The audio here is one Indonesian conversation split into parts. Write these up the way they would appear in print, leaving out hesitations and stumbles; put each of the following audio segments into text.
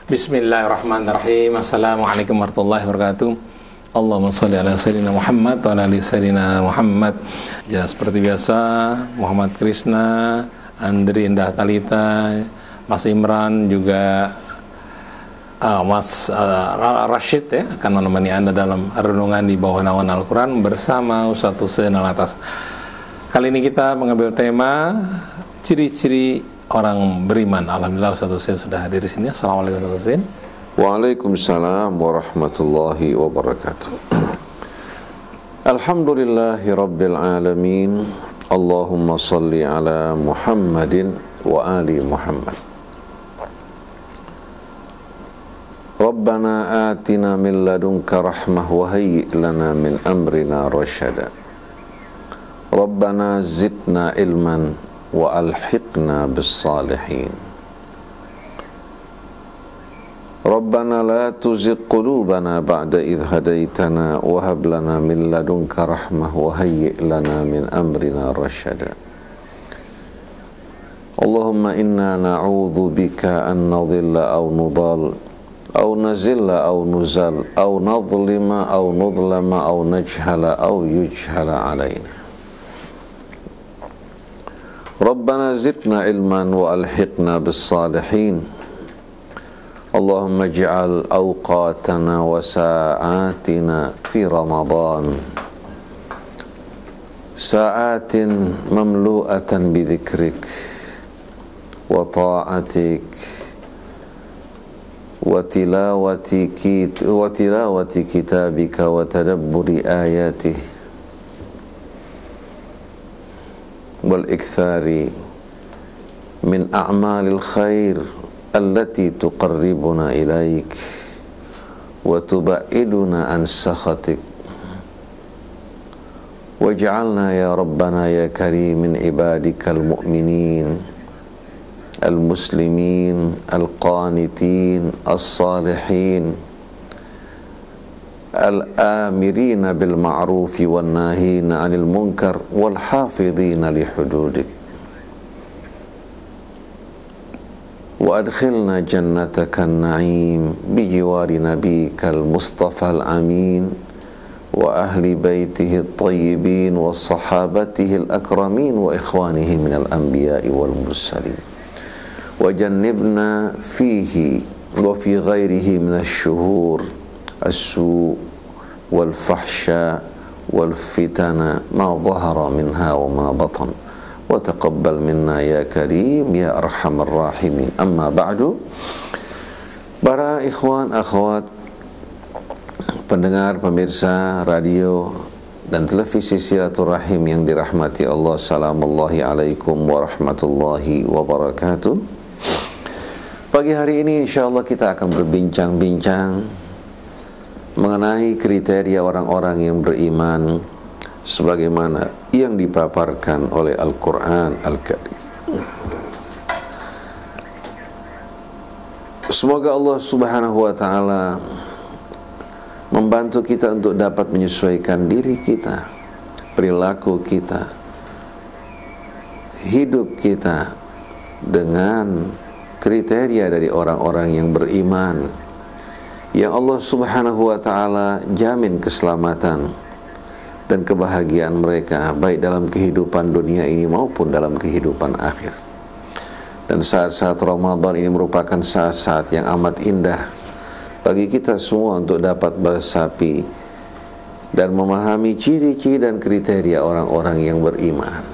Bismillahirrahmanirrahim. Assalamualaikum warahmatullahi wabarakatuh. Allahumma sholli ala sayyidina Muhammad wa ala ali sayyidina Muhammad. Ya, seperti biasa, Muhammad Krishna, Andri, Indah Talita, Mas Imran, juga Mas Rashid ya, akan menemani Anda dalam renungan di bawah naungan Al-Quran bersama Ustadz Husain Alatas. Kali ini kita mengambil tema ciri-ciri orang beriman. Alhamdulillah Ustadz Husain sudah hadir di sini. Assalamualaikum Ustadz Husain. Waalaikumsalam warahmatullahi wabarakatuh. Alhamdulillahi rabbil alamin. Allahumma salli ala Muhammadin wa ali Muhammad. Rabbana atina min ladunka rahmah wa hayyi' lana min amrina rasyada. Rabbana zidna ilman wa alhiqna bis salihin. Rabbana la tuzigh qulubana ba'da idh hadaitana wa hab lana min ladunka rahmah wa hayyi' lana min amrina rasyada. Allahumma inna na'udzu bika an nadhilla aw nudhal aw nazilla aw nuzal aw nadhlima aw nudlama aw najhala aw yujhala alaina. Rabbana zidna ilman wa alhiqna bis salihin. Allahumma ij'al awqatana wa sa'atina fi Ramadan sa'atin mamlu'atan bi dhikrik wa ta'atik wa tilawati kitabika wa tadabburi ayatih wal ikthari min a'malil khair allati tuqarribuna ilaik wa tubaiduna an sakhatik waj'alna ya rabbana ya karim min ibadikal mu'minin al-muslimin al-qanitin as-salihin al-amirina bil ma'rufi wan nahina 'anil munkar wal hafidhina li hududik wa adkhilna jannatakan na'im bi jiwari nabiyikal mustafal amin wa ahli baitihi at-tayyibin wa sahabatihi al-akramin wa ikhwanihi minal anbiya'i wal mursalin wa jannibna fihi wa fi ghairihi minasy syuhur as-su' wal fahsya wal fitana ma dhahara minha wa ma batan wa taqabbal minna ya karim ya arhamar rahimin. Amma ba'du. Para ikhwan akhwat pendengar pemirsa radio dan televisi Silaturahim yang dirahmati Allah, salamullahi alaikum warahmatullahi wabarakatuh. Pagi hari ini insyaallah kita akan berbincang-bincang mengenai kriteria orang-orang yang beriman sebagaimana yang dipaparkan oleh Al-Quran Al-Karim. Semoga Allah Subhanahu wa ta'ala membantu kita untuk dapat menyesuaikan diri kita, perilaku kita, hidup kita dengan kriteria dari orang-orang yang beriman, yang Allah Subhanahu wa ta'ala jamin keselamatan dan kebahagiaan mereka baik dalam kehidupan dunia ini maupun dalam kehidupan akhir. Dan saat-saat Ramadan ini merupakan saat-saat yang amat indah bagi kita semua untuk dapat beresapi dan memahami ciri-ciri dan kriteria orang-orang yang beriman.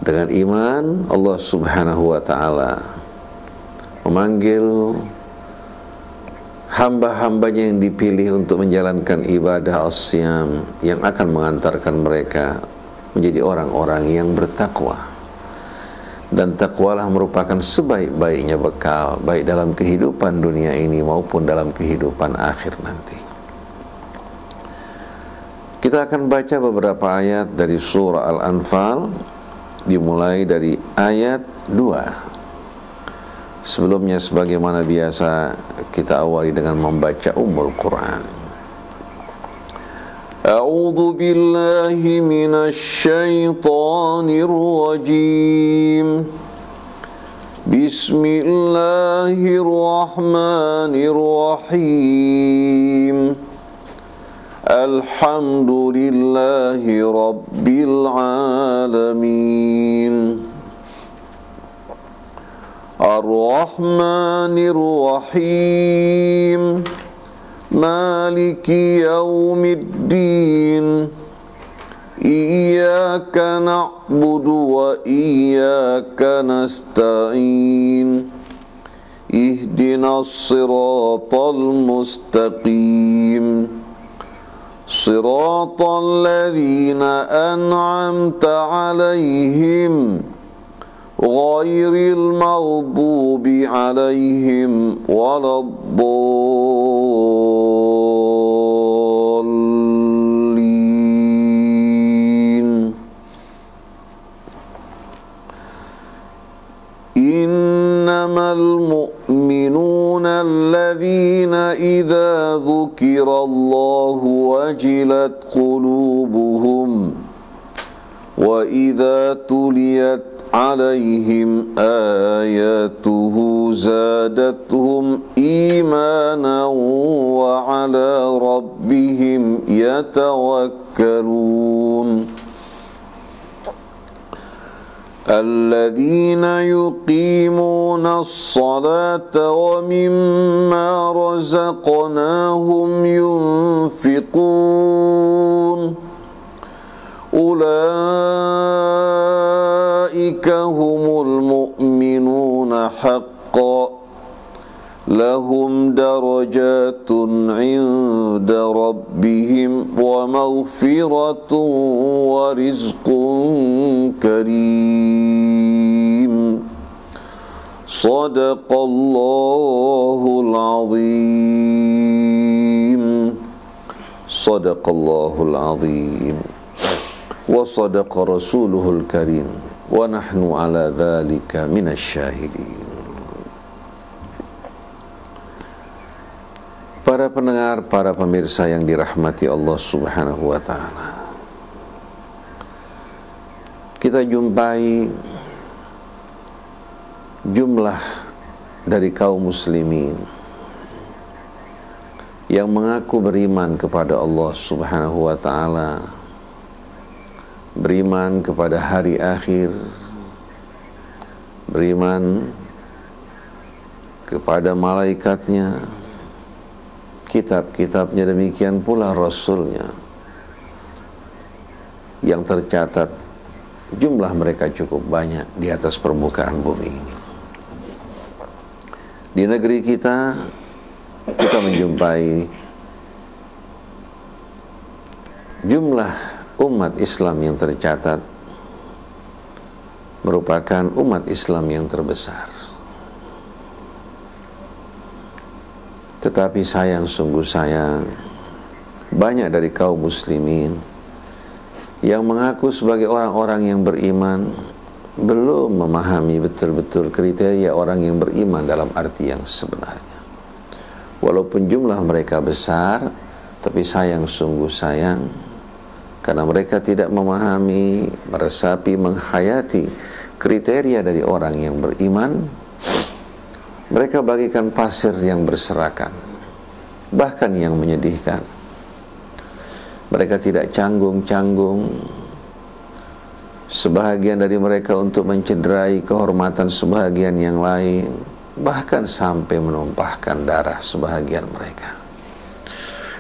Dengan iman, Allah Subhanahu wa ta'ala memanggil hamba-hambanya yang dipilih untuk menjalankan ibadah as-siyam yang akan mengantarkan mereka menjadi orang-orang yang bertakwa. Dan takwalah merupakan sebaik-baiknya bekal baik dalam kehidupan dunia ini maupun dalam kehidupan akhir nanti. Kita akan baca beberapa ayat dari surah Al-Anfal, dimulai dari ayat 2. Sebelumnya sebagaimana biasa kita awali dengan membaca Ummul Quran. A'udzu billahi minasy syaithanir rajim. Bismillahirrahmanirrahim. Alhamdulillahi Rabbil Alamin. Ar-Rahmanir-Rahim. Maliki Yaumiddin. Iyyaka na'budu wa iyyaka nasta'in. Ihdinas siratal mustaqim. Siratal ladzina an'amta 'alaihim ghairil maghdubi 'alaihim waladdallin. Innamal mu'minuna alladzina idza dzukirallahu wajilat qulubuhum wa idza tuliyat alaihim ayatuhu zadatuhum imanan wa ala rabbihim yatawakkalun. الذين يقيمون الصلاة ومما رزقناهم ينفقون أولئك هم المؤمنون حقا لهم درجات عند ربهم ومغفرة ورزق كريم. صدق الله العظيم. صدق الله العظيم. وصدق رسوله الكريم. ونحن على ذلك من الشاهدين. Para pendengar, para pemirsa yang dirahmati Allah Subhanahu wa ta'ala, kita jumpai jumlah dari kaum muslimin yang mengaku beriman kepada Allah Subhanahu wa ta'ala, beriman kepada hari akhir, beriman kepada malaikatnya, kitab-kitabnya, demikian pula Rasulnya, yang tercatat jumlah mereka cukup banyak di atas permukaan bumi ini. Di negeri kita menjumpai jumlah umat Islam yang tercatat merupakan umat Islam yang terbesar. Tetapi sayang, sungguh sayang, banyak dari kaum muslimin yang mengaku sebagai orang-orang yang beriman belum memahami betul-betul kriteria orang yang beriman dalam arti yang sebenarnya. Walaupun jumlah mereka besar, tapi sayang, sungguh sayang, karena mereka tidak memahami, meresapi, menghayati kriteria dari orang yang beriman. Mereka bagikan pasir yang berserakan, bahkan yang menyedihkan. Mereka tidak canggung-canggung sebahagian dari mereka untuk mencederai kehormatan sebahagian yang lain, bahkan sampai menumpahkan darah sebahagian mereka.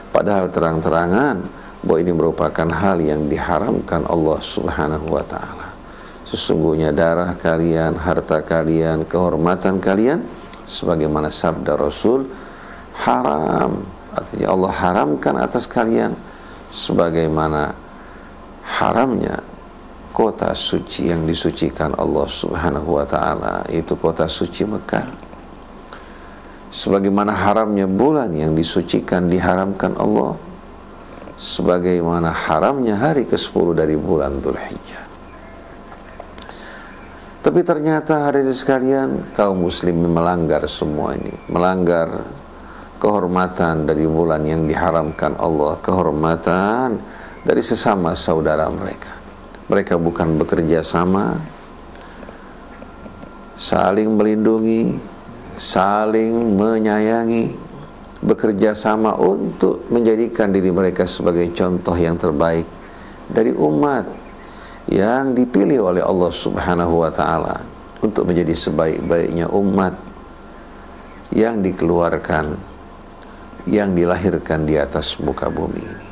Padahal terang-terangan bahwa ini merupakan hal yang diharamkan Allah Subhanahu wa ta'ala. Sesungguhnya darah kalian, harta kalian, kehormatan kalian, sebagaimana sabda Rasul, haram. Artinya Allah haramkan atas kalian sebagaimana haramnya kota suci yang disucikan Allah Subhanahu wa ta'ala, itu kota suci Mekah. Sebagaimana haramnya bulan yang disucikan, diharamkan Allah, sebagaimana haramnya hari ke-10 dari bulan Dzulhijjah. Tapi ternyata hadirin sekalian, kaum muslimin melanggar semua ini, melanggar kehormatan dari bulan yang diharamkan Allah, kehormatan dari sesama saudara mereka. Mereka bukan bekerja sama saling melindungi, saling menyayangi, bekerja sama untuk menjadikan diri mereka sebagai contoh yang terbaik dari umat yang dipilih oleh Allah Subhanahu wa ta'ala untuk menjadi sebaik-baiknya umat yang dikeluarkan, yang dilahirkan di atas muka bumi ini.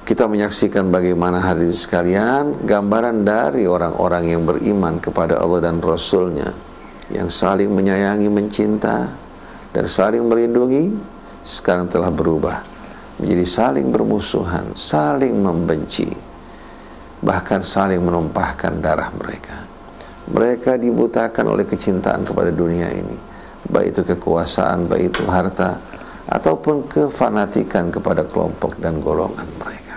Kita menyaksikan bagaimana hadirin sekalian gambaran dari orang-orang yang beriman kepada Allah dan Rasul-Nya, yang saling menyayangi, mencinta, dan saling melindungi, sekarang telah berubah menjadi saling bermusuhan, saling membenci, bahkan saling menumpahkan darah mereka. Mereka dibutakan oleh kecintaan kepada dunia ini, baik itu kekuasaan, baik itu harta, ataupun kefanatikan kepada kelompok dan golongan mereka,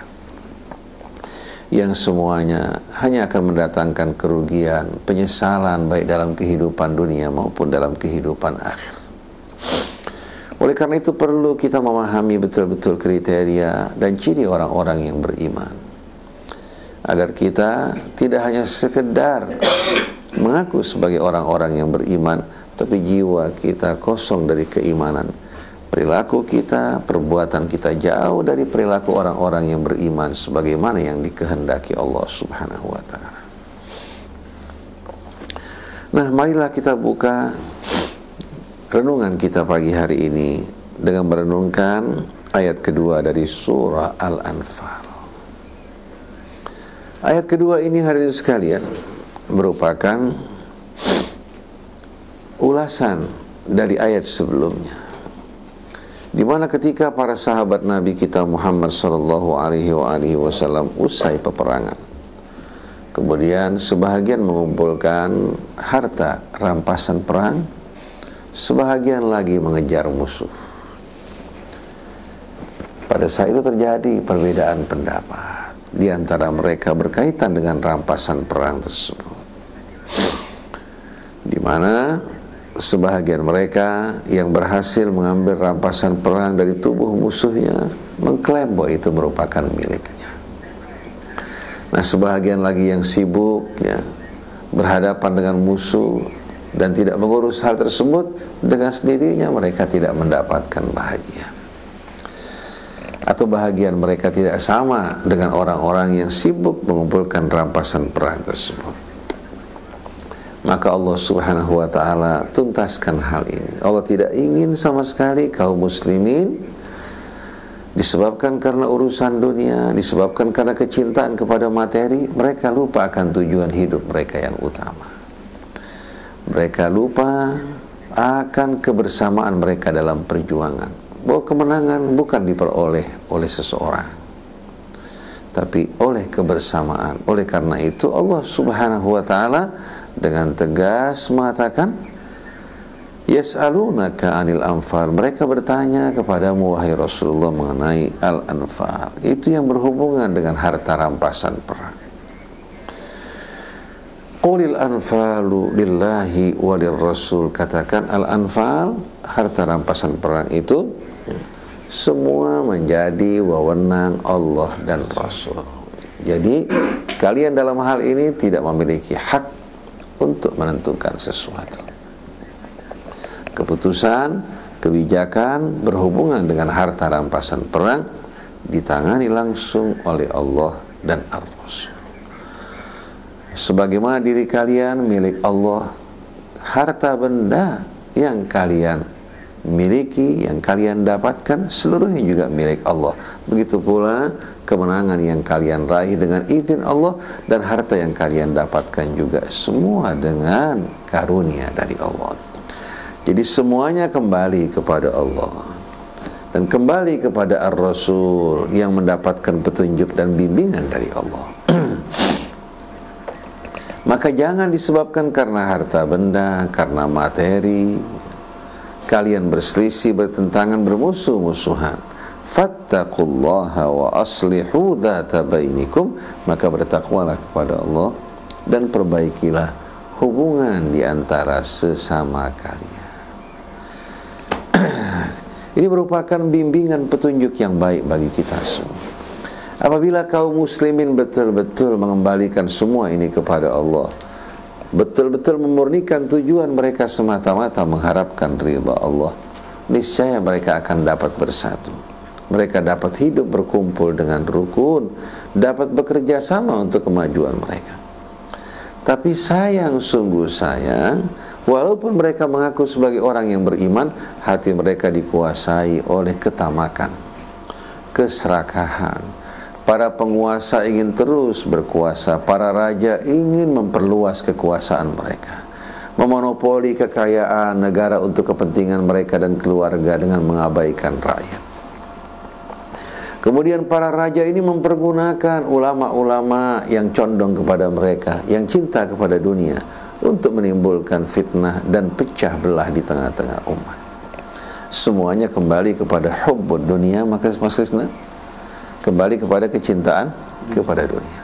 yang semuanya hanya akan mendatangkan kerugian, penyesalan baik dalam kehidupan dunia maupun dalam kehidupan akhir. Oleh karena itu perlu kita memahami betul-betul kriteria dan ciri orang-orang yang beriman, agar kita tidak hanya sekedar mengaku sebagai orang-orang yang beriman, tapi jiwa kita kosong dari keimanan, perilaku kita, perbuatan kita jauh dari perilaku orang-orang yang beriman sebagaimana yang dikehendaki Allah Subhanahu wa ta'ala. Nah, marilah kita buka renungan kita pagi hari ini dengan merenungkan ayat kedua dari surah Al-Anfal. Ayat kedua ini hadirin sekalian merupakan ulasan dari ayat sebelumnya, di mana ketika para sahabat Nabi kita Muhammad sallallahu alaihi wasallam usai peperangan, kemudian sebahagian mengumpulkan harta rampasan perang, sebahagian lagi mengejar musuh. Pada saat itu terjadi perbedaan pendapat di antara mereka berkaitan dengan rampasan perang tersebut, di mana sebahagian mereka yang berhasil mengambil rampasan perang dari tubuh musuhnya mengklaim bahwa itu merupakan miliknya. Nah, sebahagian lagi yang sibuk berhadapan dengan musuh dan tidak mengurus hal tersebut, dengan sendirinya mereka tidak mendapatkan bahagia. Atau bahagian mereka tidak sama dengan orang-orang yang sibuk mengumpulkan rampasan perang tersebut. Maka Allah Subhanahu wa ta'ala tuntaskan hal ini. Allah tidak ingin sama sekali kaum muslimin disebabkan karena urusan dunia, disebabkan karena kecintaan kepada materi, mereka lupa akan tujuan hidup mereka yang utama. Mereka lupa akan kebersamaan mereka dalam perjuangan, bahwa kemenangan bukan diperoleh oleh seseorang, tapi oleh kebersamaan. Oleh karena itu Allah Subhanahu wa ta'ala dengan tegas mengatakan, yas'alunaka 'anil anfal, mereka bertanya kepadamu wahai Rasulullah mengenai al-anfal, itu yang berhubungan dengan harta rampasan perang. Qulil anfalu lillahi walir rasul, katakan al-anfal, harta rampasan perang itu semua menjadi wewenang Allah dan Rasul. Jadi kalian dalam hal ini tidak memiliki hak untuk menentukan sesuatu. Keputusan, kebijakan berhubungan dengan harta rampasan perang ditangani langsung oleh Allah dan Ar-Rasul. Sebagaimana diri kalian milik Allah, harta benda yang kalian miliki, yang kalian dapatkan, seluruhnya juga milik Allah. Begitu pula kemenangan yang kalian raih dengan izin Allah, dan harta yang kalian dapatkan juga semua dengan karunia dari Allah. Jadi semuanya kembali kepada Allah dan kembali kepada Ar-Rasul yang mendapatkan petunjuk dan bimbingan dari Allah. Maka jangan disebabkan karena harta benda, karena materi, kalian berselisih, bertentangan, bermusuh-musuhan. Fattaqullaha wa aslihu dzata bainikum, maka bertakwalah kepada Allah dan perbaikilah hubungan di antara sesama kalian. Ini merupakan bimbingan petunjuk yang baik bagi kita semua. Apabila kaum muslimin betul-betul mengembalikan semua ini kepada Allah, betul-betul memurnikan tujuan mereka semata-mata mengharapkan ridha Allah, niscaya mereka akan dapat bersatu. Mereka dapat hidup berkumpul dengan rukun, dapat bekerja sama untuk kemajuan mereka. Tapi sayang, sungguh sayang, walaupun mereka mengaku sebagai orang yang beriman, hati mereka dikuasai oleh ketamakan, keserakahan. Para penguasa ingin terus berkuasa, para raja ingin memperluas kekuasaan mereka, memonopoli kekayaan negara untuk kepentingan mereka dan keluarga dengan mengabaikan rakyat. Kemudian para raja ini mempergunakan ulama-ulama yang condong kepada mereka, yang cinta kepada dunia, untuk menimbulkan fitnah dan pecah belah di tengah-tengah umat. Semuanya kembali kepada hubbud dunia, maka Mas Krisna, kembali kepada kecintaan kepada dunia.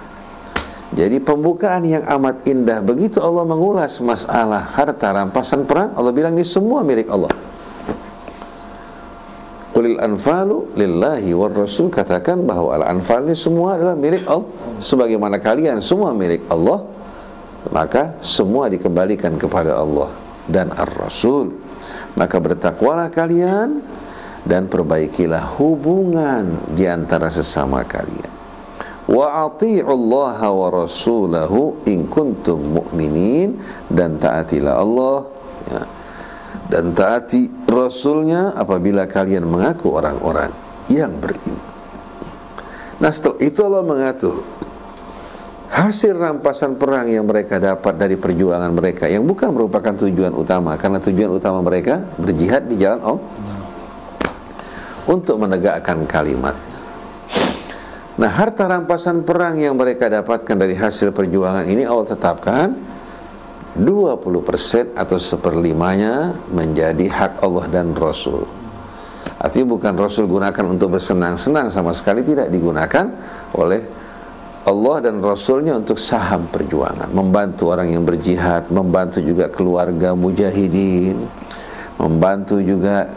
Jadi pembukaan yang amat indah. Begitu Allah mengulas masalah harta rampasan perang, Allah bilang ini semua milik Allah. Qulil anfalu lillahi war rasul, katakan bahwa al-anfal ini semua adalah milik Allah. Sebagaimana kalian semua milik Allah, maka semua dikembalikan kepada Allah dan ar-rasul. Maka bertakwalah kalian dan perbaikilah hubungan di antara sesama kalian. Wa ati'ullaha wa rasulahu in kuntum mu'minin, dan taatilah Allah, ya, dan taati Rasulnya apabila kalian mengaku orang-orang yang beriman. Nah, setelah itu Allah mengatur hasil rampasan perang yang mereka dapat dari perjuangan mereka, yang bukan merupakan tujuan utama, karena tujuan utama mereka berjihad di jalan Allah untuk menegakkan kalimatnya. Nah, harta rampasan perang yang mereka dapatkan dari hasil perjuangan ini Allah tetapkan 20% atau 1/5-nya menjadi hak Allah dan Rasul. Artinya bukan Rasul gunakan untuk bersenang-senang, sama sekali tidak digunakan oleh Allah dan Rasulnya untuk saham perjuangan, membantu orang yang berjihad, membantu juga keluarga mujahidin, membantu juga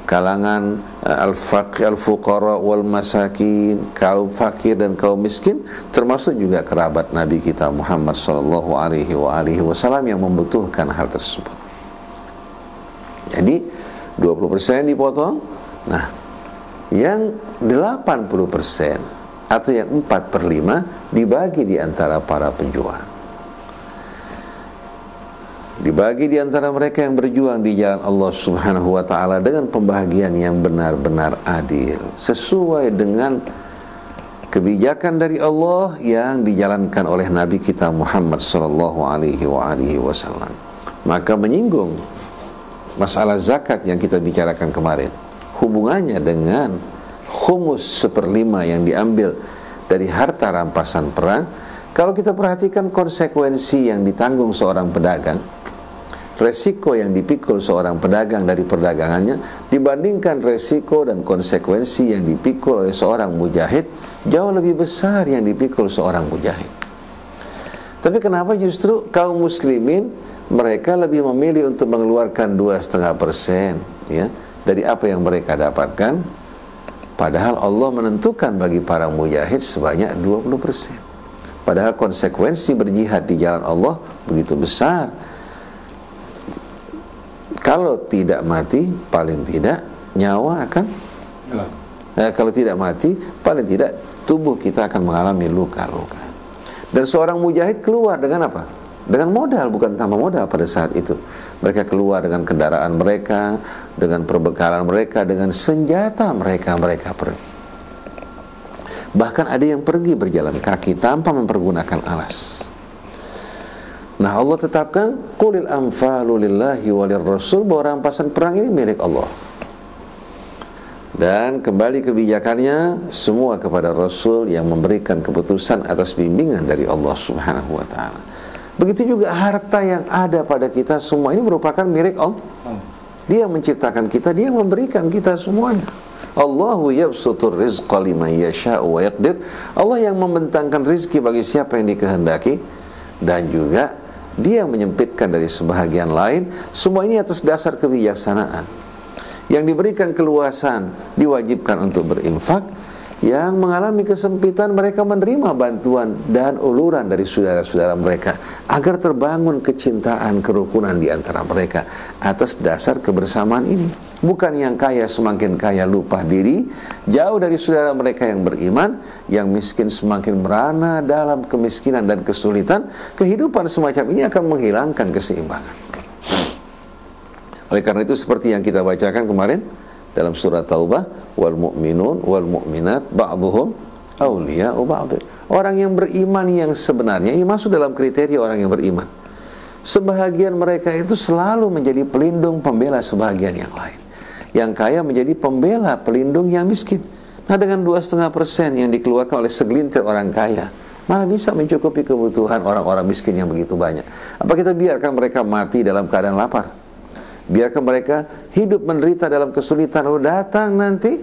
kalangan al-fuqara wal masakin, kaum fakir dan kaum miskin, termasuk juga kerabat Nabi kita Muhammad sallallahu alaihi wasallam yang membutuhkan hal tersebut. Jadi 20% dipotong. Nah, yang 80% atau yang 4/5 dibagi di antara para pejuang. Dibagi di antara mereka yang berjuang di jalan Allah Subhanahu wa ta'ala dengan pembahagian yang benar-benar adil, sesuai dengan kebijakan dari Allah yang dijalankan oleh Nabi kita Muhammad sallallahu alaihi wasallam. Maka menyinggung masalah zakat yang kita bicarakan kemarin, hubungannya dengan khumus 1/5 yang diambil dari harta rampasan perang. Kalau kita perhatikan konsekuensi yang ditanggung seorang pedagang, resiko yang dipikul seorang pedagang dari perdagangannya dibandingkan resiko dan konsekuensi yang dipikul oleh seorang mujahid, jauh lebih besar yang dipikul seorang mujahid. Tapi kenapa justru kaum muslimin mereka lebih memilih untuk mengeluarkan 2,5% ya dari apa yang mereka dapatkan, padahal Allah menentukan bagi para mujahid sebanyak 20%. Padahal konsekuensi berjihad di jalan Allah begitu besar. Kalau tidak mati, paling tidak nyawa akan kalau tidak mati, paling tidak tubuh kita akan mengalami luka-luka. Dan seorang mujahid keluar dengan apa? Dengan modal, bukan tanpa modal pada saat itu. Mereka keluar dengan kendaraan mereka, dengan perbekalan mereka, dengan senjata mereka pergi. Bahkan ada yang pergi berjalan kaki tanpa mempergunakan alas. Nah, Allah tetapkan qulil anfalu lillahi walir rasul, bahwa rampasan perang ini milik Allah. Dan kembali kebijakannya semua kepada Rasul yang memberikan keputusan atas bimbingan dari Allah Subhanahu wa ta'ala. Begitu juga harta yang ada pada kita semua ini merupakan milik Allah. Dia menciptakan kita, Dia memberikan kita semuanya. Allahu yabsutur rizqa liman yasha'u wa yaqdir. Allah yang membentangkan rizki bagi siapa yang dikehendaki, dan juga Dia menyempitkan dari sebahagian lain. Semua ini atas dasar kebijaksanaan. Yang diberikan keluasan diwajibkan untuk berinfak, yang mengalami kesempitan, mereka menerima bantuan dan uluran dari saudara-saudara mereka agar terbangun kecintaan, kerukunan di antara mereka atas dasar kebersamaan ini. Bukan yang kaya semakin kaya lupa diri, jauh dari saudara mereka yang beriman, yang miskin semakin merana dalam kemiskinan dan kesulitan. Kehidupan semacam ini akan menghilangkan keseimbangan. Oleh karena itu, seperti yang kita bacakan kemarin dalam surat Taubah, wal mu'minun wal mu'minat ba'dhuhum awliya'u ba'd. Orang yang beriman yang sebenarnya ini masuk dalam kriteria orang yang beriman. Sebahagian mereka itu selalu menjadi pelindung pembela sebahagian yang lain. Yang kaya menjadi pembela pelindung yang miskin. Nah, dengan 2,5% yang dikeluarkan oleh segelintir orang kaya, malah bisa mencukupi kebutuhan orang-orang miskin yang begitu banyak. Apa kita biarkan mereka mati dalam keadaan lapar? Biarkan mereka hidup menderita dalam kesulitan, lalu datang nanti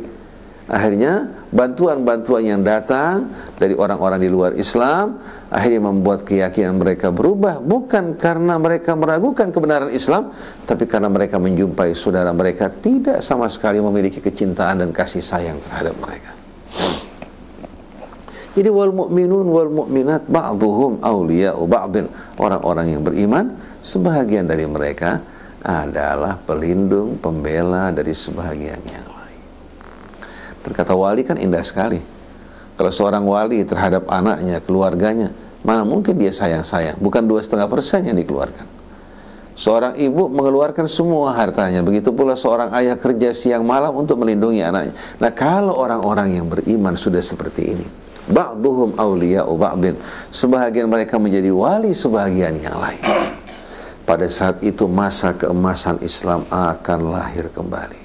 akhirnya bantuan-bantuan yang datang dari orang-orang di luar Islam akhirnya membuat keyakinan mereka berubah, bukan karena mereka meragukan kebenaran Islam, tapi karena mereka menjumpai saudara mereka tidak sama sekali memiliki kecintaan dan kasih sayang terhadap mereka. Jadi wal mu'minun wal mu'minat ba'dhuhum awliya'u ba'din. Orang-orang yang beriman, sebahagian dari mereka adalah pelindung, pembela dari sebahagian yang lain. Berkata wali kan indah sekali. Kalau seorang wali terhadap anaknya, keluarganya, mana mungkin dia sayang-sayang? Bukan 2,5% yang dikeluarkan. Seorang ibu mengeluarkan semua hartanya. Begitu pula seorang ayah kerja siang malam untuk melindungi anaknya. Nah, kalau orang-orang yang beriman sudah seperti ini, ba'duhum awliya'u ba'din, sebahagian mereka menjadi wali sebahagian yang lain. Pada saat itu masa keemasan Islam akan lahir kembali.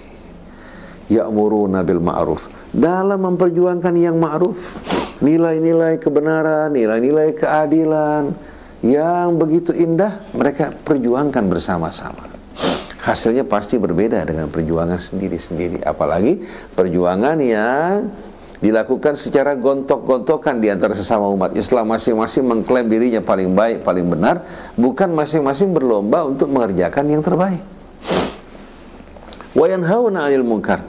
Ya'muruna bil ma'ruf, dalam memperjuangkan yang ma'ruf, nilai-nilai kebenaran, nilai-nilai keadilan yang begitu indah, mereka perjuangkan bersama-sama. Hasilnya pasti berbeda dengan perjuangan sendiri-sendiri, apalagi perjuangan yang dilakukan secara gontok-gontokan di antara sesama umat Islam. Masing-masing mengklaim dirinya paling baik, paling benar, bukan masing-masing berlomba untuk mengerjakan yang terbaik. Wa yanhauna 'anil munkar,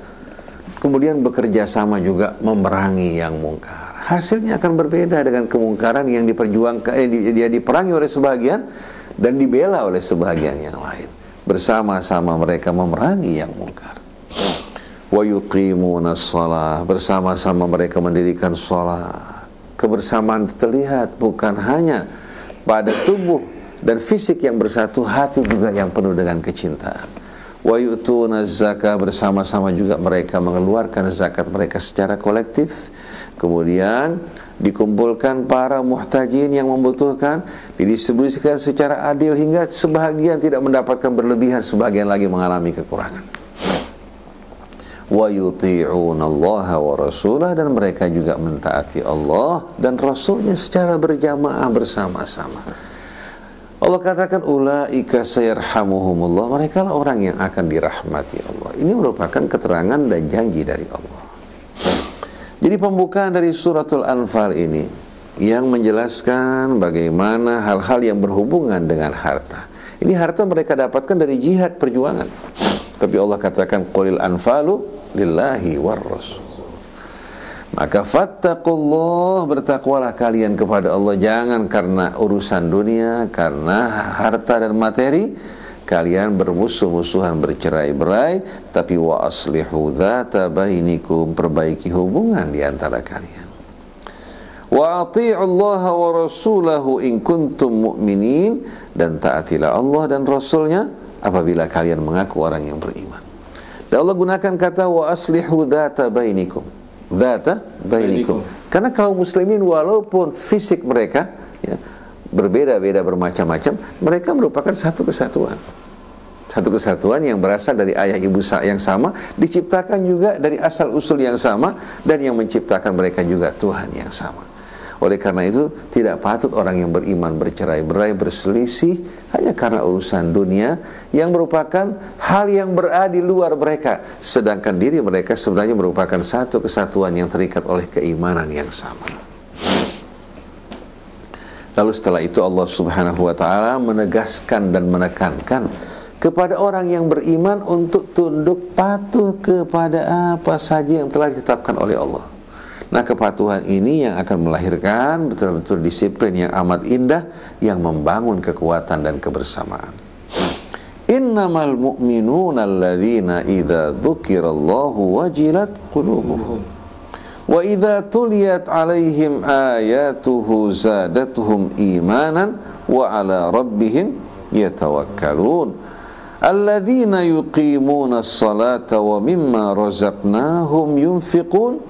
kemudian bekerja sama juga memerangi yang mungkar. Hasilnya akan berbeda dengan kemungkaran yang diperjuangkan, dia diperangi oleh sebagian dan dibela oleh sebagian yang lain. Bersama-sama mereka memerangi yang mungkar. Wa yuqimuna shalah, bersama-sama mereka mendirikan salat. Kebersamaan terlihat bukan hanya pada tubuh dan fisik yang bersatu, hati juga yang penuh dengan kecintaan. Wa yu'tuna zakah, bersama-sama juga mereka mengeluarkan zakat mereka secara kolektif. Kemudian dikumpulkan para muhtajin yang membutuhkan, didistribusikan secara adil hingga sebahagian tidak mendapatkan berlebihan, sebahagian lagi mengalami kekurangan. Wa yuti'una Allah wa rasulah, dan mereka juga mentaati Allah dan Rasulnya secara berjamaah bersama-sama. Allah katakan ulaika sayarhamuhumullah, mereka lah orang yang akan dirahmati Allah. Ini merupakan keterangan dan janji dari Allah. Jadi pembukaan dari suratul Anfal ini yang menjelaskan bagaimana hal-hal yang berhubungan dengan harta. Ini harta mereka dapatkan dari jihad perjuangan. Tapi Allah katakan qulil anfalu lillahi war rasul. Maka fattaqullah, bertakwalah kalian kepada Allah, jangan karena urusan dunia, karena harta dan materi kalian bermusuh-musuhan, bercerai-berai, tapi wa aslihu dzata bainikum, perbaiki hubungan di antara kalian. Wa ati'ullaha wa rasulahu in kuntum mu'minin, dan taatilah Allah dan Rasulnya apabila kalian mengaku orang yang beriman. Dan Allah gunakan kata wa aslihu dzata bainikum, dzata bainikum, karena kaum muslimin walaupun fisik mereka ya, berbeda-beda, bermacam-macam, mereka merupakan satu kesatuan. Satu kesatuan yang berasal dari ayah ibu yang sama, diciptakan juga dari asal usul yang sama, dan yang menciptakan mereka juga Tuhan yang sama. Oleh karena itu tidak patut orang yang beriman bercerai-berai, berselisih hanya karena urusan dunia yang merupakan hal yang berada di luar mereka, sedangkan diri mereka sebenarnya merupakan satu kesatuan yang terikat oleh keimanan yang sama. Lalu setelah itu Allah Subhanahu wa ta'ala menegaskan dan menekankan kepada orang yang beriman untuk tunduk patuh kepada apa saja yang telah ditetapkan oleh Allah. Nah, kepatuhan ini yang akan melahirkan betul-betul disiplin yang amat indah yang membangun kekuatan dan kebersamaan. Innamal mu'minuna alladzina idza dzukirallahu wajilat qulubuhum wa idza tuliyat alaihim ayatuhu zadatuhum imanan wa ala rabbihim yatawakkalun alladzina yuqimuna as-salata wa mimma razaqnahum yunfiqun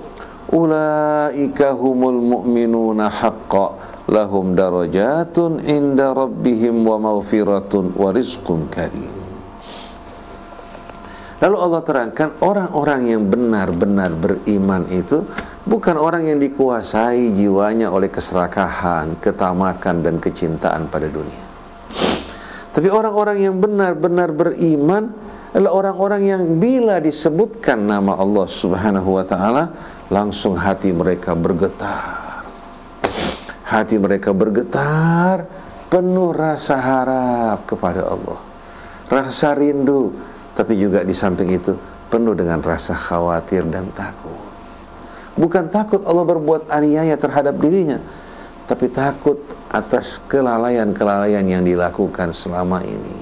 ulaika humul mu'minuna haqqan lahum darajatun inda rabbihim wa maghfiratun wa rizqun karim. Lalu Allah terangkan orang-orang yang benar-benar beriman itu bukan orang yang dikuasai jiwanya oleh keserakahan, ketamakan dan kecintaan pada dunia. Tapi orang-orang yang benar-benar beriman adalah orang-orang yang bila disebutkan nama Allah Subhanahu wa taala langsung hati mereka bergetar. Hati mereka bergetar, penuh rasa harap kepada Allah, rasa rindu, tapi juga di samping itu penuh dengan rasa khawatir dan takut. Bukan takut Allah berbuat aniaya terhadap dirinya, tapi takut atas kelalaian-kelalaian yang dilakukan selama ini,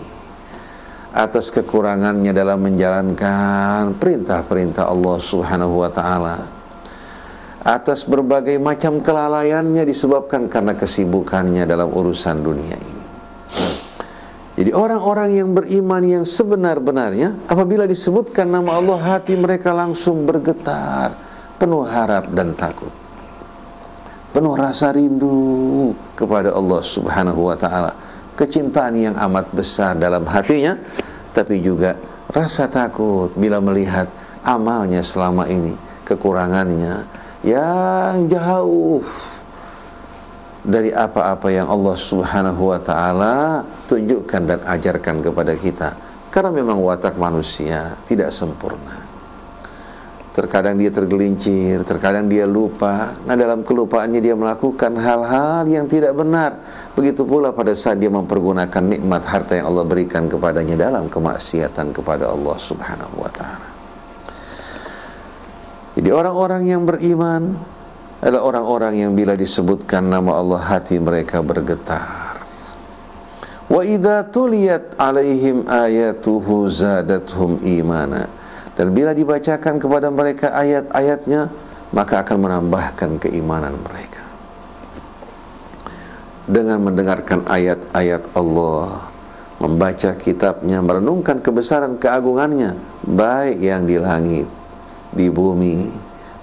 atas kekurangannya dalam menjalankan perintah-perintah Allah Subhanahu wa ta'ala, atas berbagai macam kelalaiannya disebabkan karena kesibukannya dalam urusan dunia ini. Jadi orang-orang yang beriman yang sebenar-benarnya apabila disebutkan nama Allah hati mereka langsung bergetar, penuh harap dan takut, penuh rasa rindu kepada Allah Subhanahu wa ta'ala, kecintaan yang amat besar dalam hatinya, tapi juga rasa takut bila melihat amalnya selama ini, kekurangannya yang jauh dari apa-apa yang Allah Subhanahu wa ta'ala tunjukkan dan ajarkan kepada kita. Karena memang watak manusia tidak sempurna. Terkadang dia tergelincir, terkadang dia lupa. Nah, dalam kelupaannya dia melakukan hal-hal yang tidak benar. Begitu pula pada saat dia mempergunakan nikmat harta yang Allah berikan kepadanya dalam kemaksiatan kepada Allah Subhanahu wa ta'ala. Jadi orang-orang yang beriman adalah orang-orang yang bila disebutkan nama Allah hati mereka bergetar. Wa idza tuliyat alaihim ayatuhu zadatuhum imana. Dan bila dibacakan kepada mereka ayat-ayatnya, maka akan menambahkan keimanan mereka. Dengan mendengarkan ayat-ayat Allah, membaca kitabnya, merenungkan kebesaran keagungannya, baik yang di langit, di bumi,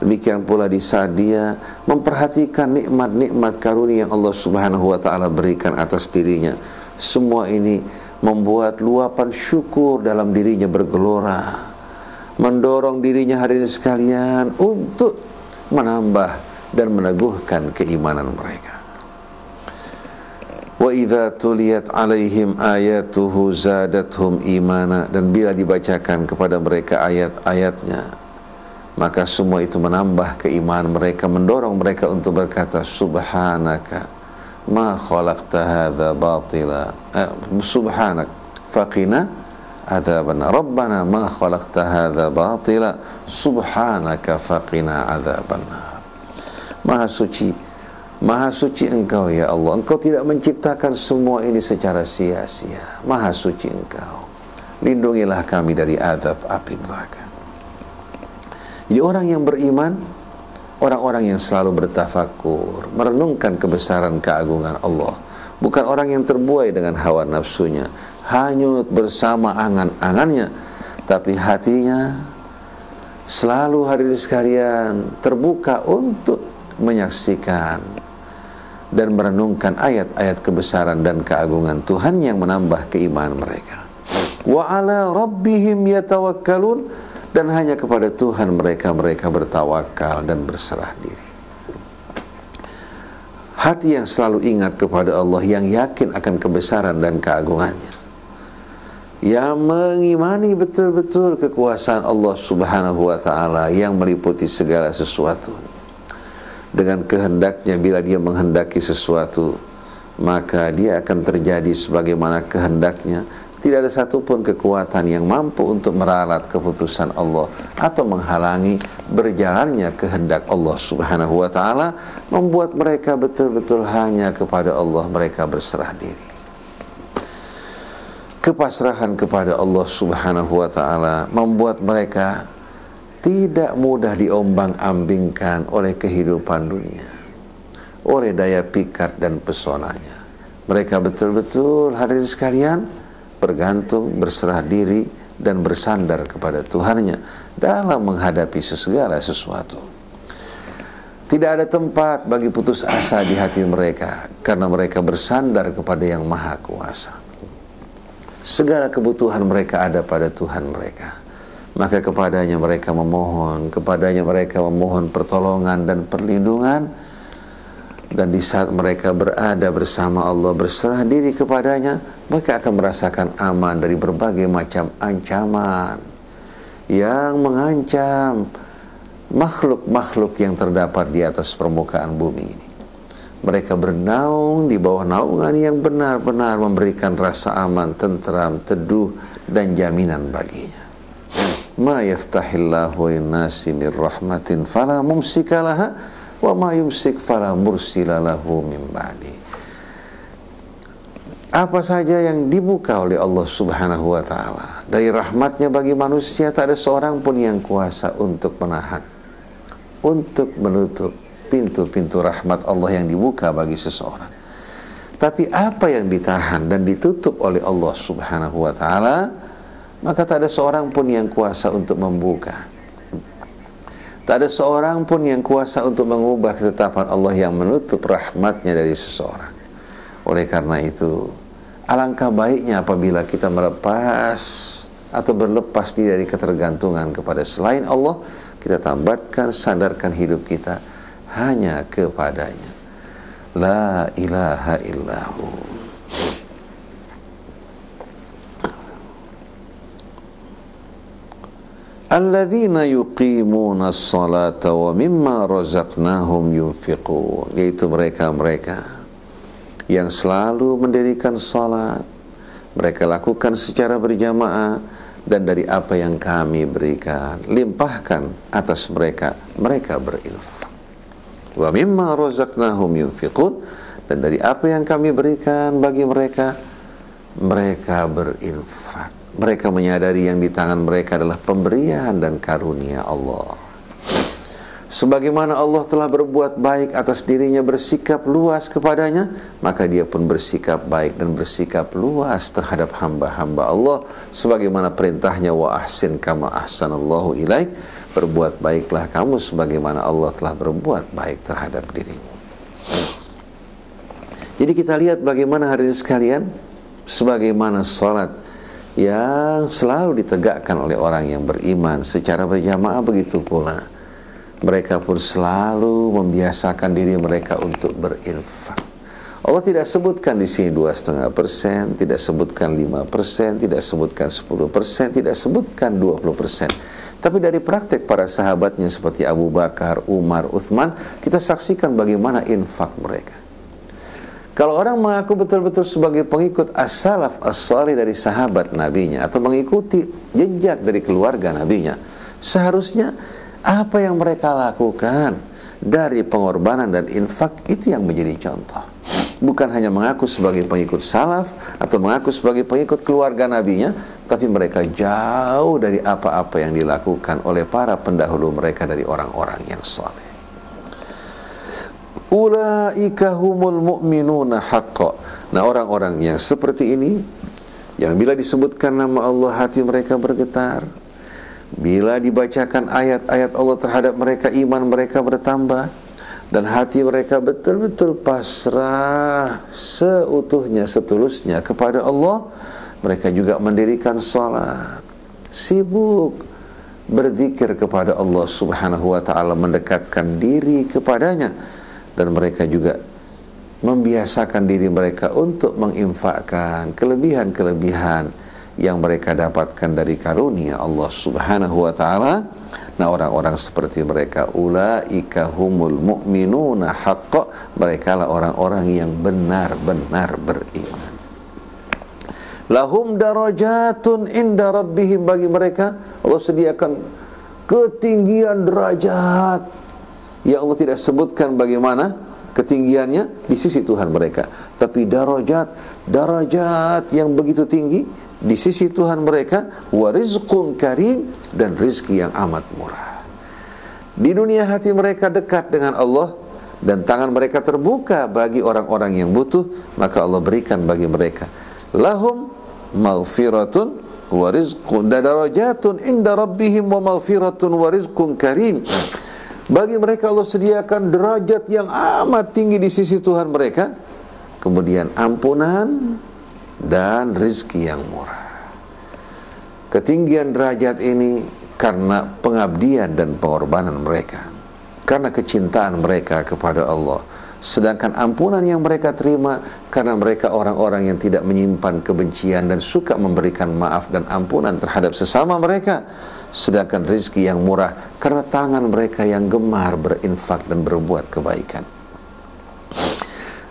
demikian pula di saat dia memperhatikan nikmat-nikmat karunia yang Allah Subhanahu wa ta'ala berikan atas dirinya. Semua ini membuat luapan syukur dalam dirinya bergelora, mendorong dirinya hadirin sekalian untuk menambah dan meneguhkan keimanan mereka. Wa idza tuliyat alaihim ayatuhu zadatuhum imana. Dan bila dibacakan kepada mereka ayat-ayatnya, maka semua itu menambah keimanan mereka, mendorong mereka untuk berkata subhanaka ma khalaqta hadza batila, subhanak faqina adzabannar, rabbana ma khalaqta hadza batila subhanaka faqina adzabannar. Maha suci engkau ya Allah, engkau tidak menciptakan semua ini secara sia-sia. Maha suci engkau, lindungilah kami dari azab api neraka. Jadi orang yang beriman, orang-orang yang selalu bertafakur, merenungkan kebesaran keagungan Allah. Bukan orang yang terbuai dengan hawa nafsunya, hanyut bersama angan-angannya, tapi hatinya selalu hadirin sekalian terbuka untuk menyaksikan dan merenungkan ayat-ayat kebesaran dan keagungan Tuhan yang menambah keimanan mereka. Wa ala rabbihim yatawakkalun. Dan hanya kepada Tuhan mereka bertawakal dan berserah diri. Hati yang selalu ingat kepada Allah, yang yakin akan kebesaran dan keagungannya, yang mengimani betul-betul kekuasaan Allah Subhanahu wa ta'ala yang meliputi segala sesuatu. Dengan kehendaknya, bila dia menghendaki sesuatu, maka dia akan terjadi sebagaimana kehendaknya. Tidak ada satupun kekuatan yang mampu untuk meralat keputusan Allah atau menghalangi berjalannya kehendak Allah Subhanahu wa ta'ala, membuat mereka betul-betul hanya kepada Allah mereka berserah diri. Kepasrahan kepada Allah Subhanahu wa ta'ala membuat mereka tidak mudah diombang-ambingkan oleh kehidupan dunia, oleh daya pikat dan pesonanya. Mereka betul-betul, hadirin sekalian, bergantung, berserah diri, dan bersandar kepada Tuhannya dalam menghadapi segala sesuatu. Tidak ada tempat bagi putus asa di hati mereka, karena mereka bersandar kepada Yang Maha Kuasa. Segala kebutuhan mereka ada pada Tuhan mereka. Maka kepadanya mereka memohon, kepadanya mereka memohon pertolongan dan perlindungan. Dan di saat mereka berada bersama Allah, berserah diri kepadanya, mereka akan merasakan aman dari berbagai macam ancaman yang mengancam makhluk-makhluk yang terdapat di atas permukaan bumi ini. Mereka bernaung di bawah naungan yang benar-benar memberikan rasa aman, tentram, teduh, dan jaminan baginya. Ma yaftahillahu linnasi min rahmatin fala mumsika laha wa ma yumsik fala mursila lahu min ba'di. Apa saja yang dibuka oleh Allah Subhanahu wa ta'ala dari rahmatnya bagi manusia, tak ada seorang pun yang kuasa untuk menahan, untuk menutup pintu-pintu rahmat Allah yang dibuka bagi seseorang. Tapi apa yang ditahan dan ditutup oleh Allah Subhanahu wa ta'ala, maka tak ada seorang pun yang kuasa untuk membuka. Tak ada seorang pun yang kuasa untuk mengubah ketetapan Allah yang menutup rahmatnya dari seseorang. Oleh karena itu, alangkah baiknya apabila kita melepas atau berlepas diri dari ketergantungan kepada selain Allah, kita tambatkan, sandarkan hidup kita hanya kepadanya. La ilaha illahu. Alladzina yuqimuna as-salata wa mimma razaqnahum yunfiqun, yaitu mereka-mereka yang selalu mendirikan salat, mereka lakukan secara berjamaah, dan dari apa yang kami berikan limpahkan atas mereka, mereka berinfak. Wa mimma razaqnahum yunfiqun, dan dari apa yang kami berikan bagi mereka, mereka berinfak. Mereka menyadari yang di tangan mereka adalah pemberian dan karunia Allah. Sebagaimana Allah telah berbuat baik atas dirinya, bersikap luas kepadanya, maka dia pun bersikap baik dan bersikap luas terhadap hamba-hamba Allah. Sebagaimana perintahnya, wa ahsin kama ahsanallahu ilaik, berbuat baiklah kamu sebagaimana Allah telah berbuat baik terhadap dirimu. Jadi kita lihat bagaimana hadirin sekalian, sebagaimana salat yang selalu ditegakkan oleh orang yang beriman secara berjamaah, begitu pula mereka pun selalu membiasakan diri mereka untuk berinfak. Allah tidak sebutkan di sini 2,5%, tidak sebutkan 5%, tidak sebutkan 10%, tidak sebutkan 20%. Tapi dari praktek para sahabatnya seperti Abu Bakar, Umar, Uthman, kita saksikan bagaimana infak mereka. Kalau orang mengaku betul-betul sebagai pengikut as-salaf as-salih dari sahabat nabinya, atau mengikuti jejak dari keluarga nabinya, seharusnya apa yang mereka lakukan dari pengorbanan dan infak itu yang menjadi contoh. Bukan hanya mengaku sebagai pengikut salaf atau mengaku sebagai pengikut keluarga nabinya, tapi mereka jauh dari apa-apa yang dilakukan oleh para pendahulu mereka dari orang-orang yang saleh. Ulaika humul mu'minuna haqqa. Nah, orang-orang yang seperti ini, yang bila disebutkan nama Allah hati mereka bergetar, bila dibacakan ayat-ayat Allah terhadap mereka, iman mereka bertambah, dan hati mereka betul-betul pasrah seutuhnya, setulusnya kepada Allah. Mereka juga mendirikan salat, sibuk berzikir kepada Allah Subhanahu wa ta'ala, mendekatkan diri kepadanya. Dan mereka juga membiasakan diri mereka untuk menginfakkan kelebihan-kelebihan yang mereka dapatkan dari karunia Allah Subhanahu wa ta'ala. Nah, orang-orang seperti mereka, ulaika humul mu'minuna haqqa, mereka lah orang-orang yang benar-benar beriman. Lahum darajatun inda rabbihim, bagi mereka Allah sediakan ketinggian derajat yang Allah tidak sebutkan bagaimana ketinggiannya di sisi Tuhan mereka, tapi darajat yang begitu tinggi di sisi Tuhan mereka. Wa rizqun karim, dan rizki yang amat murah. Di dunia hati mereka dekat dengan Allah dan tangan mereka terbuka bagi orang-orang yang butuh, maka Allah berikan bagi mereka. Lahum maghfiratun wa rizqun, darajatun inda rabbihim wa maghfiratun wa rizqun karim. Bagi mereka Allah sediakan derajat yang amat tinggi di sisi Tuhan mereka, kemudian ampunan dan rizki yang murah. Ketinggian derajat ini karena pengabdian dan pengorbanan mereka, karena kecintaan mereka kepada Allah. Sedangkan ampunan yang mereka terima karena mereka orang-orang yang tidak menyimpan kebencian dan suka memberikan maaf dan ampunan terhadap sesama mereka. Sedangkan rizki yang murah karena tangan mereka yang gemar berinfak dan berbuat kebaikan.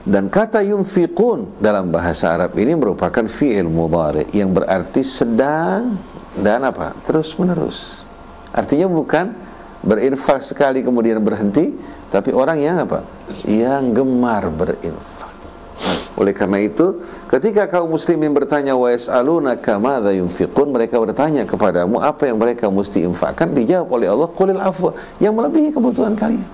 Dan kata yunfiqun dalam bahasa Arab ini merupakan fi'il mudhari yang berarti sedang dan apa? Terus menerus. Artinya bukan berinfak sekali kemudian berhenti, tapi orang yang apa? Yang gemar berinfak. Oleh karena itu, ketika kaum muslimin bertanya wa yas'alunaka madza yunfiqun, mereka bertanya kepadamu apa yang mereka mesti infakkan, dijawab oleh Allah, qulil afwa, yang melebihi kebutuhan kalian.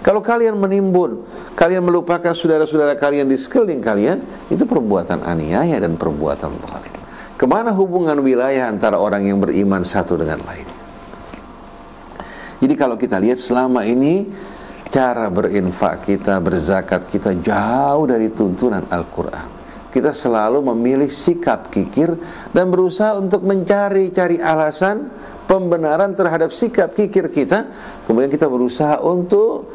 Kalau kalian menimbun, kalian melupakan saudara-saudara kalian di sekeliling kalian, itu perbuatan aniaya dan perbuatan zalim. Kemana hubungan wilayah antara orang yang beriman satu dengan lainnya? Jadi kalau kita lihat selama ini cara berinfak kita, berzakat kita jauh dari tuntunan Al-Quran. Kita selalu memilih sikap kikir dan berusaha untuk mencari alasan pembenaran terhadap sikap kikir kita. Kemudian kita berusaha untuk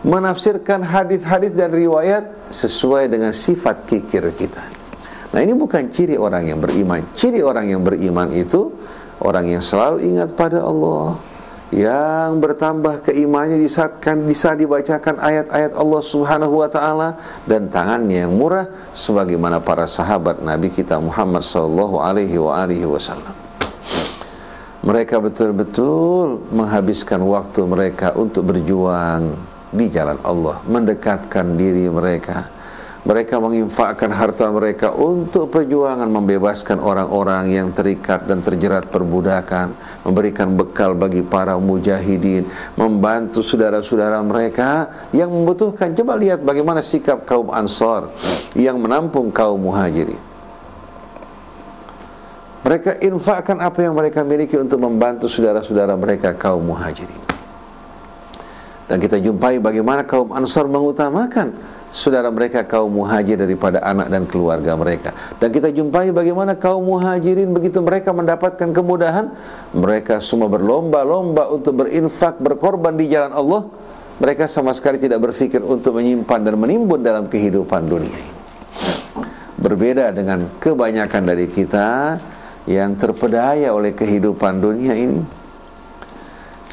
menafsirkan hadis-hadis dan riwayat sesuai dengan sifat kikir kita. Nah, ini bukan ciri orang yang beriman. Ciri orang yang beriman itu orang yang selalu ingat pada Allah, yang bertambah keimanannya di saat dibacakan ayat-ayat Allah Subhanahu wa taala, dan tangannya yang murah sebagaimana para sahabat Nabi kita Muhammad sallallahu alaihi wasallam. Mereka betul-betul menghabiskan waktu mereka untuk berjuang di jalan Allah, mendekatkan diri mereka. Mereka menginfakkan harta mereka untuk perjuangan membebaskan orang-orang yang terikat dan terjerat perbudakan, memberikan bekal bagi para mujahidin, membantu saudara-saudara mereka yang membutuhkan. Coba lihat bagaimana sikap kaum Ansar yang menampung kaum Muhajirin. Mereka infakkan apa yang mereka miliki untuk membantu saudara-saudara mereka kaum Muhajirin. Dan kita jumpai bagaimana kaum Ansar mengutamakan saudara mereka kaum Muhajir daripada anak dan keluarga mereka. Dan kita jumpai bagaimana kaum Muhajirin begitu mereka mendapatkan kemudahan, mereka semua berlomba-lomba untuk berinfak, berkorban di jalan Allah. Mereka sama sekali tidak berpikir untuk menyimpan dan menimbun dalam kehidupan dunia ini. Berbeda dengan kebanyakan dari kita yang terpedaya oleh kehidupan dunia ini.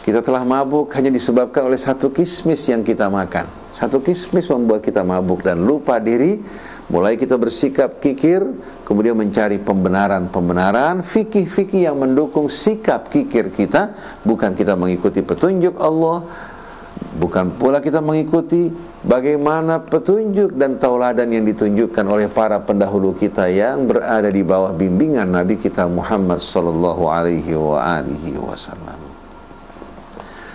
Kita telah mabuk hanya disebabkan oleh satu kismis yang kita makan. Satu kismis membuat kita mabuk dan lupa diri. Mulai kita bersikap kikir, kemudian mencari pembenaran, fikih-fikih yang mendukung sikap kikir kita. Bukan kita mengikuti petunjuk Allah, bukan pula kita mengikuti bagaimana petunjuk dan tauladan yang ditunjukkan oleh para pendahulu kita yang berada di bawah bimbingan Nabi kita Muhammad sallallahu alaihi wasallam.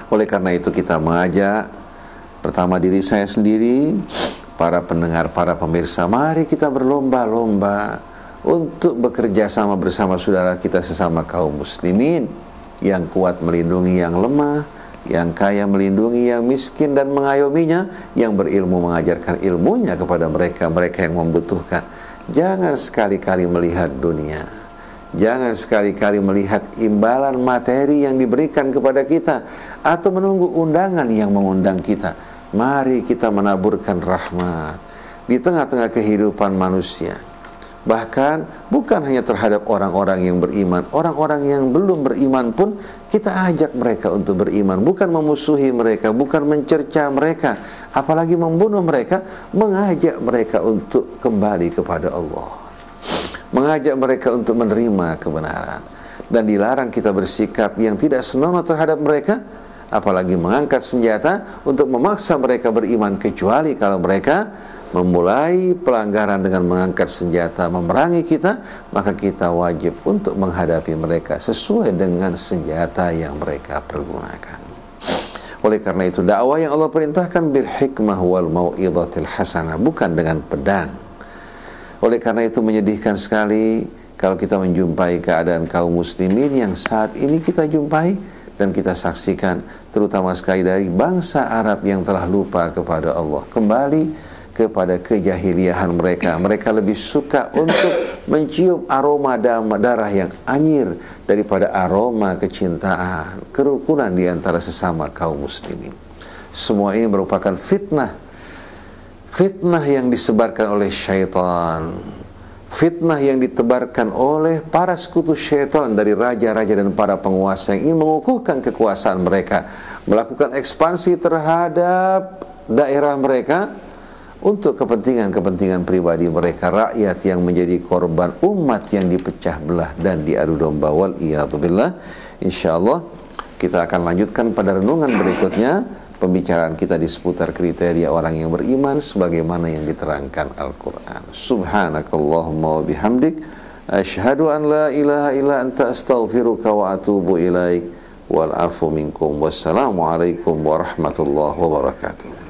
Oleh karena itu kita mengajak pertama diri saya sendiri, para pendengar, para pemirsa, mari kita berlomba-lomba untuk bekerja sama bersama saudara kita sesama kaum muslimin, yang kuat melindungi yang lemah, yang kaya melindungi yang miskin dan mengayominya, yang berilmu mengajarkan ilmunya kepada mereka yang membutuhkan. Jangan sekali-kali melihat dunia, jangan sekali-kali melihat imbalan materi yang diberikan kepada kita atau menunggu undangan yang mengundang kita. Mari kita menaburkan rahmat di tengah-tengah kehidupan manusia. Bahkan bukan hanya terhadap orang-orang yang beriman, orang-orang yang belum beriman pun kita ajak mereka untuk beriman. Bukan memusuhi mereka, bukan mencerca mereka, apalagi membunuh mereka, mengajak mereka untuk kembali kepada Allah. mengajak mereka untuk menerima kebenaran, dan dilarang kita bersikap yang tidak senonoh terhadap mereka, apalagi mengangkat senjata untuk memaksa mereka beriman, kecuali kalau mereka memulai pelanggaran dengan mengangkat senjata memerangi kita, maka kita wajib untuk menghadapi mereka sesuai dengan senjata yang mereka pergunakan. Oleh karena itu, dakwah yang Allah perintahkan bil hikmah wal mau'izatil hasanah, bukan dengan pedang. Oleh karena itu menyedihkan sekali kalau kita menjumpai keadaan kaum muslimin yang saat ini kita jumpai dan kita saksikan, terutama sekali dari bangsa Arab yang telah lupa kepada Allah, kembali kepada kejahiliahan mereka. Mereka lebih suka untuk mencium aroma darah yang anyir daripada aroma kecintaan, kerukunan di antara sesama kaum muslimin. Semua ini merupakan fitnah yang disebarkan oleh syaitan, fitnah yang ditebarkan oleh para sekutu syaitan dari raja-raja dan para penguasa yang ingin mengukuhkan kekuasaan mereka, melakukan ekspansi terhadap daerah mereka untuk kepentingan-kepentingan pribadi mereka, rakyat yang menjadi korban, umat yang dipecah belah dan diadu domba. Wal iyadu billah. Insyaallah kita akan lanjutkan pada renungan berikutnya pembicaraan kita di seputar kriteria orang yang beriman sebagaimana yang diterangkan Al-Quran. Subhanakallahumma wa bihamdik, asyhadu an la ilaha illa anta astaghfiruka wa atubu ilaik, wal afu minkum, wassalamualaikum warahmatullahi wabarakatuh.